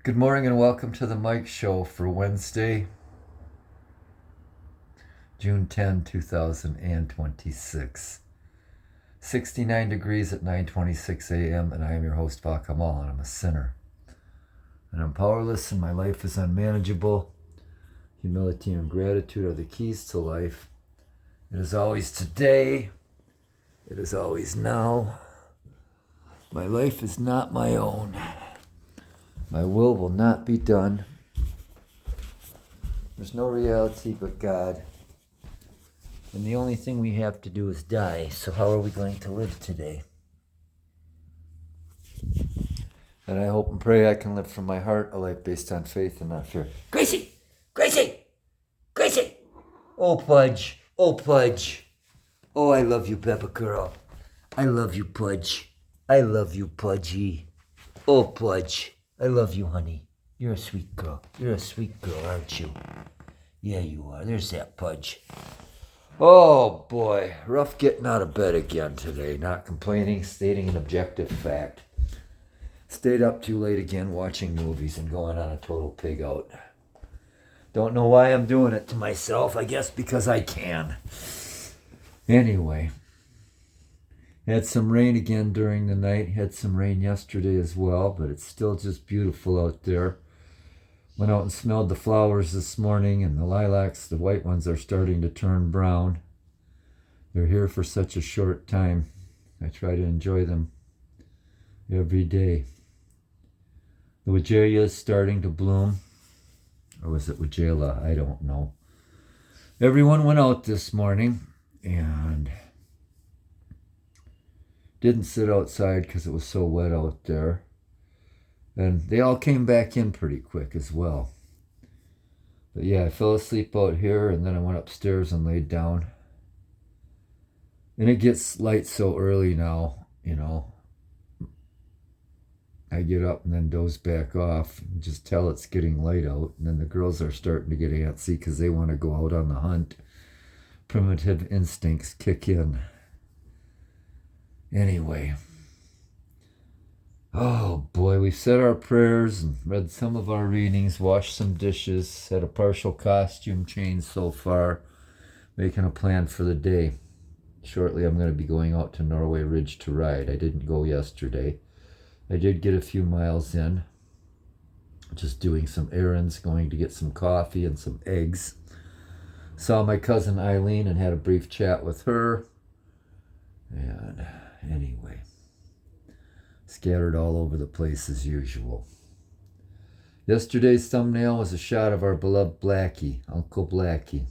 Good morning and welcome to the Mike Show for Wednesday, June 10, 2026. 69 degrees at 9:26 a.m. and I am your host, Vakamal, and I'm a sinner. And I'm powerless and my life is unmanageable. Humility and gratitude are the keys to life. It is always today. It is always now. My life is not my own. My will not be done. There's no reality but God. And the only thing we have to do is die. So how are we going to live today? And I hope and pray I can live from my heart a life based on faith and not fear. Gracie! Gracie! Gracie! Oh, Pudge. Oh, Pudge. Oh, I love you, Peppa Girl. I love you, Pudge. I love you, Pudgy. Oh, Pudge. I love you, honey. You're a sweet girl. You're a sweet girl, aren't you? Yeah, you are. There's that Pudge. Oh, boy. Rough getting out of bed again today. Not complaining, stating an objective fact. Stayed up too late again watching movies and going on a total pig out. Don't know why I'm doing it to myself. I guess because I can. Anyway. Had some rain again during the night. Had some rain yesterday as well, but it's still just beautiful out there. Went out and smelled the flowers this morning, and the lilacs, the white ones, are starting to turn brown. They're here for such a short time. I try to enjoy them every day. The Wigelia is starting to bloom. Or was it Wigelia? I don't know. Everyone went out this morning and didn't sit outside because it was so wet out there. And they all came back in pretty quick as well. But yeah, I fell asleep out here and then I went upstairs and laid down. And it gets light so early now, you know. I get up and then doze back off and just tell it's getting light out. And then the girls are starting to get antsy because they want to go out on the hunt. Primitive instincts kick in. Anyway. Oh boy, we said our prayers and read some of our readings, washed some dishes, had a partial costume change so far, making a plan for the day. Shortly I'm going to be going out to Norway Ridge to ride. I didn't go yesterday. I did get a few miles in, just doing some errands, going to get some coffee and some eggs. Saw my cousin Eileen and had a brief chat with her. And anyway, scattered all over the place as usual. Yesterday's thumbnail was a shot of our beloved Blackie, Uncle Blackie,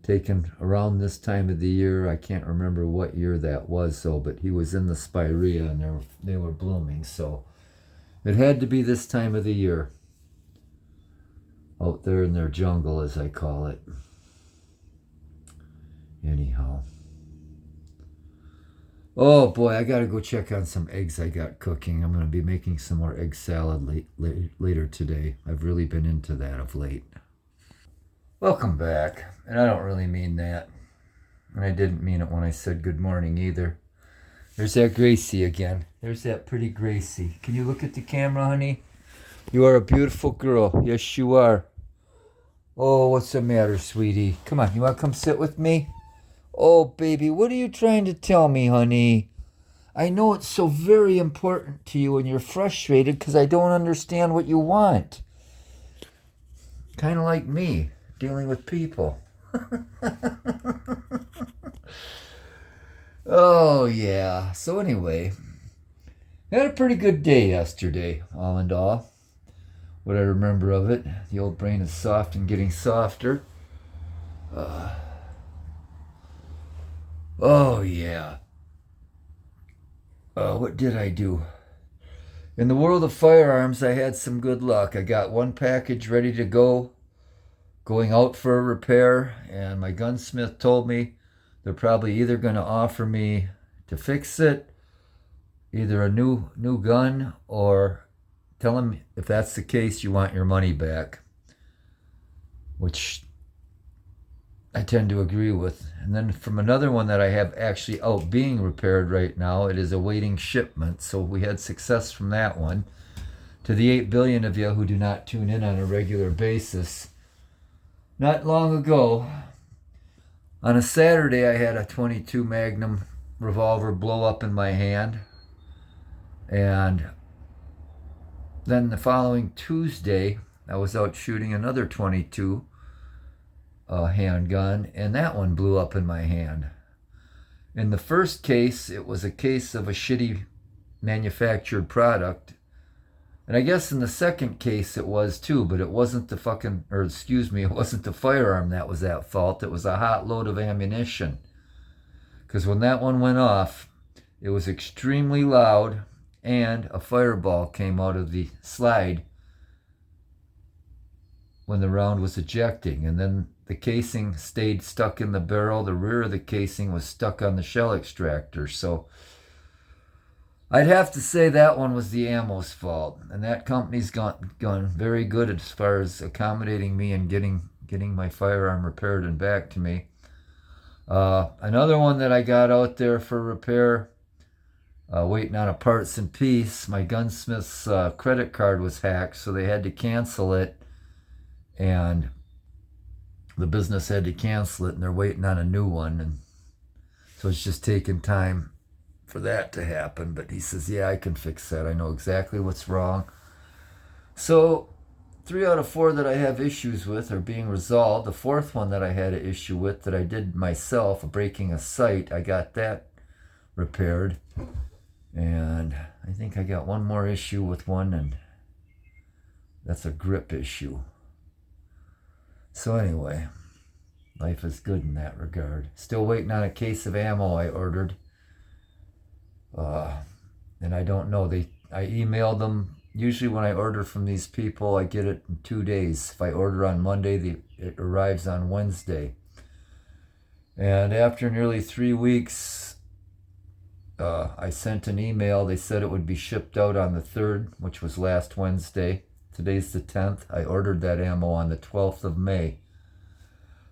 taken around this time of the year. I can't remember what year that was, though, but he was in the spirea and they were blooming, so it had to be this time of the year. Out there in their jungle, as I call it. Anyhow. Oh boy, I gotta go check on some eggs I got cooking. I'm gonna be making some more egg salad later today. I've really been into that of late. Welcome back. And I don't really mean that. And I didn't mean it when I said good morning either. There's that Gracie again. There's that pretty Gracie. Can you look at the camera, honey? You are a beautiful girl. Yes, you are. Oh, what's the matter, sweetie? Come on, you want to come sit with me? Oh, baby, what are you trying to tell me, honey? I know it's so very important to you and you're frustrated because I don't understand what you want. Kind of like me, dealing with people. Oh, yeah. So anyway, I had a pretty good day yesterday, all in all. What I remember of it, the old brain is soft and getting softer. Oh, yeah. What did I do? In the world of firearms, I had some good luck. I got one package ready to go, going out for a repair, and my gunsmith told me they're probably either going to offer me to fix it, either a new gun, or tell them if that's the case, you want your money back, which I tend to agree with. And then from another one that I have actually out being repaired right now, it is awaiting shipment. So we had success from that one. To the 8 billion of you who do not tune in on a regular basis, not long ago, on a Saturday, I had a 22 Magnum revolver blow up in my hand. And then the following Tuesday, I was out shooting another 22 handgun, and that one blew up in my hand. In the first case, it was a case of a shitty manufactured product. And I guess in the second case it was too, but it wasn't the it wasn't the firearm that was at fault. It was a hot load of ammunition. Because when that one went off, it was extremely loud, and a fireball came out of the slide when the round was ejecting. And then the casing stayed stuck in the barrel. The rear of the casing was stuck on the shell extractor. So I'd have to say that one was the ammo's fault. And that company's gone very good as far as accommodating me and getting my firearm repaired and back to me. Another one that I got out there for repair, waiting on a parts and piece. My gunsmith's credit card was hacked, so they had to cancel it. And the business had to cancel it, and they're waiting on a new one. And so it's just taking time for that to happen. But he says, yeah, I can fix that. I know exactly what's wrong. So 3 out of 4 that I have issues with are being resolved. The fourth one that I had an issue with that I did myself, breaking a sight, I got that repaired. And I think I got one more issue with one, and that's a grip issue. So anyway, life is good in that regard. Still waiting on a case of ammo I ordered. And I don't know. I emailed them. Usually when I order from these people, I get it in 2 days. If I order on Monday, it arrives on Wednesday. And after nearly 3 weeks, I sent an email. They said it would be shipped out on the 3rd, which was last Wednesday. Today's the 10th. I ordered that ammo on the 12th of May.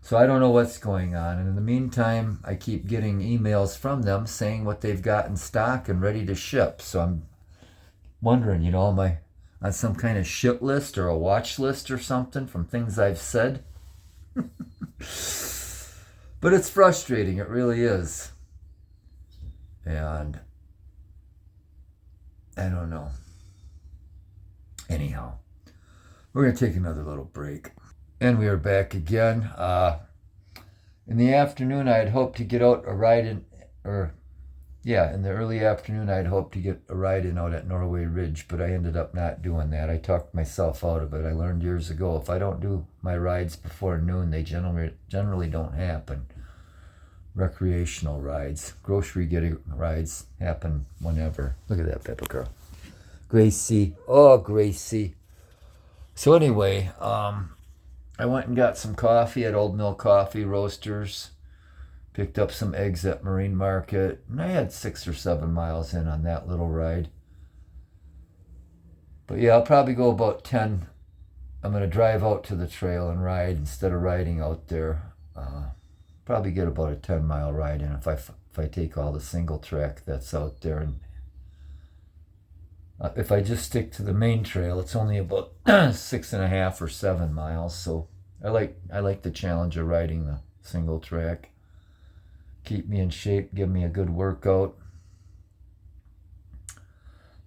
So I don't know what's going on. And in the meantime, I keep getting emails from them saying what they've got in stock and ready to ship. So I'm wondering, am I on some kind of shit list or a watch list or something from things I've said? But it's frustrating. It really is. And I don't know. Anyhow, we're going to take another little break. And we are back again. In the afternoon, I had hoped to get out a ride in the early afternoon, I had hoped to get a ride in out at Norway Ridge, but I ended up not doing that. I talked myself out of it. I learned years ago, if I don't do my rides before noon, they generally don't happen. Recreational rides, grocery getting rides happen whenever. Look at that pepper girl. Gracie. Oh, Gracie. So anyway, I went and got some coffee at Old Mill Coffee Roasters. Picked up some eggs at Marine Market. And I had 6 or 7 miles in on that little ride. But yeah, I'll probably go about 10. I'm going to drive out to the trail and ride instead of riding out there. Probably get about a 10-mile ride in if I take all the single track that's out there. And if I just stick to the main trail, it's only about 6.5 or 7 miles. So I like the challenge of riding the single track. Keep me in shape, give me a good workout.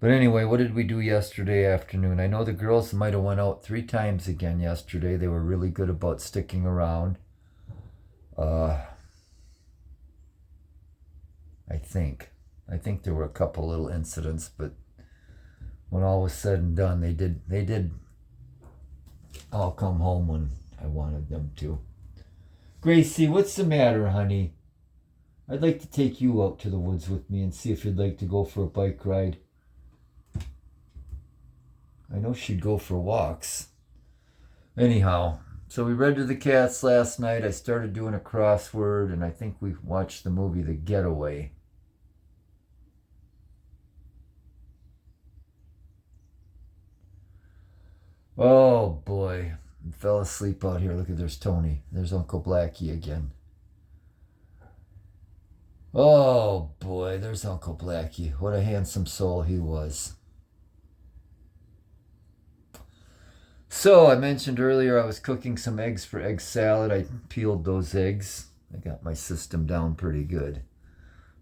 But anyway, what did we do yesterday afternoon? I know the girls might have went out 3 times again yesterday. They were really good about sticking around. I think there were a couple little incidents, but when all was said and done, they did all come home when I wanted them to. Gracie, what's the matter, honey? I'd like to take you out to the woods with me and see if you'd like to go for a bike ride. I know she'd go for walks. Anyhow, so we read to the cats last night. I started doing a crossword, and I think we watched the movie The Getaway. Oh boy, I fell asleep out here. Look at, there's Tony. There's Uncle Blackie again. Oh boy, there's Uncle Blackie. What a handsome soul he was. So I mentioned earlier I was cooking some eggs for egg salad. I peeled those eggs. I got my system down pretty good.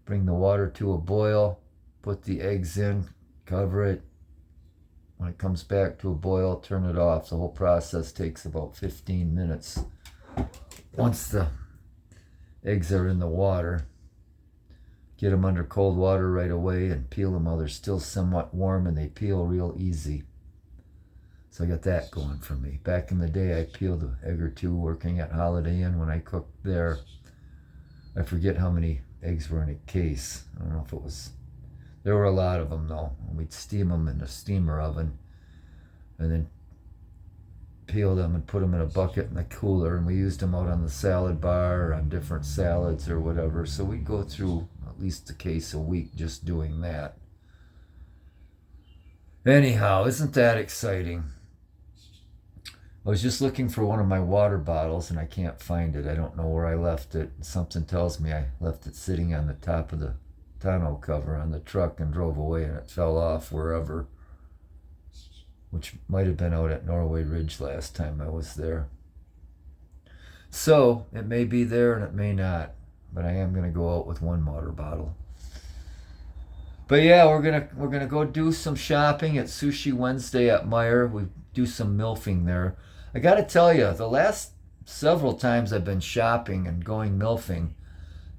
Bring the water to a boil, put the eggs in, cover it. When it comes back to a boil, turn it off. The whole process takes about 15 minutes. Once the eggs are in the water, get them under cold water right away and peel them while they're still somewhat warm, and they peel real easy. So I got that going for me. Back in the day, I peeled an egg or two working at Holiday Inn when I cooked there. I forget how many eggs were in a case. I don't know if it was... There were a lot of them, though. We'd steam them in a steamer oven and then peel them and put them in a bucket in the cooler, and we used them out on the salad bar or on different salads or whatever. So we'd go through at least a case a week just doing that. Anyhow, isn't that exciting? I was just looking for one of my water bottles and I can't find it. I don't know where I left it. Something tells me I left it sitting on the top of the tonneau cover on the truck and drove away, and it fell off wherever, which might have been out at Norway Ridge last time I was there. So it may be there and it may not, but I am going to go out with one water bottle. But yeah, we're gonna go do some shopping at Sushi Wednesday at Meijer. We do some milfing there. I got to tell you, the last several times I've been shopping and going milfing,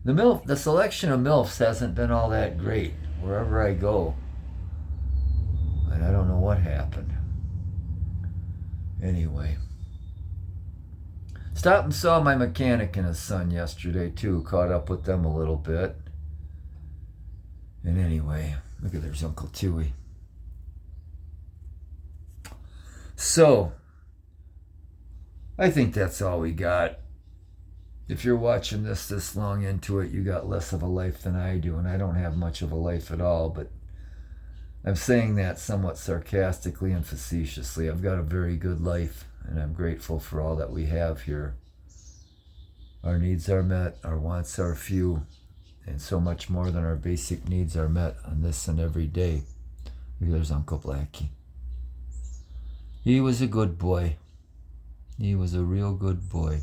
the selection of milfs hasn't been all that great wherever I go, and I don't know what happened. Anyway, stopped and saw my mechanic and his son yesterday too. Caught up with them a little bit. And anyway, look at there's Uncle Tui. So, I think that's all we got. If you're watching this long into it, you got less of a life than I do, and I don't have much of a life at all, but I'm saying that somewhat sarcastically and facetiously. I've got a very good life, and I'm grateful for all that we have here. Our needs are met, our wants are few, and so much more than our basic needs are met on this and every day. There's Uncle Blackie. He was a good boy. He was a real good boy.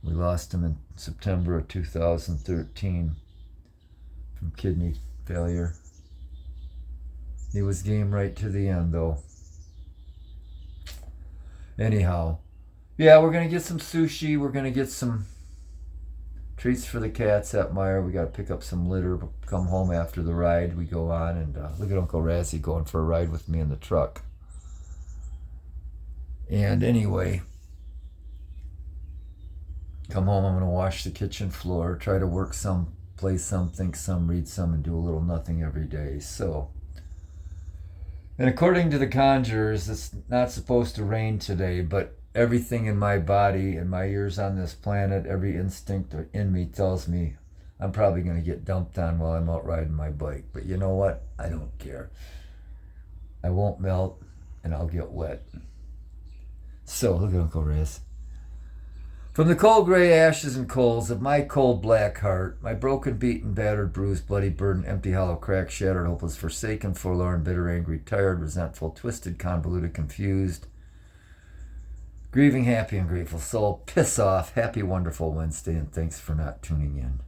We lost him in September of 2013 from kidney failure. He was game right to the end, though. Anyhow, yeah, we're going to get some sushi. We're going to get some treats for the cats at Meijer. We got to pick up some litter, come home after the ride we go on, and look at Uncle Razzie going for a ride with me in the truck. And anyway, come home, I'm going to wash the kitchen floor, try to work some, play some, think some, read some, and do a little nothing every day. So, and according to the conjurers, it's not supposed to rain today, but everything in my body and my years on this planet, every instinct in me tells me I'm probably going to get dumped on while I'm out riding my bike. But you know what? I don't care. I won't melt, and I'll get wet. So, look at Uncle Riz. From the cold gray ashes and coals of my cold black heart, my broken, beaten, battered, bruised, bloody, burdened, empty, hollow, cracked, shattered, hopeless, forsaken, forlorn, bitter, angry, tired, resentful, twisted, convoluted, confused, grieving, happy, and grateful soul, piss off, happy, wonderful Wednesday, and thanks for not tuning in.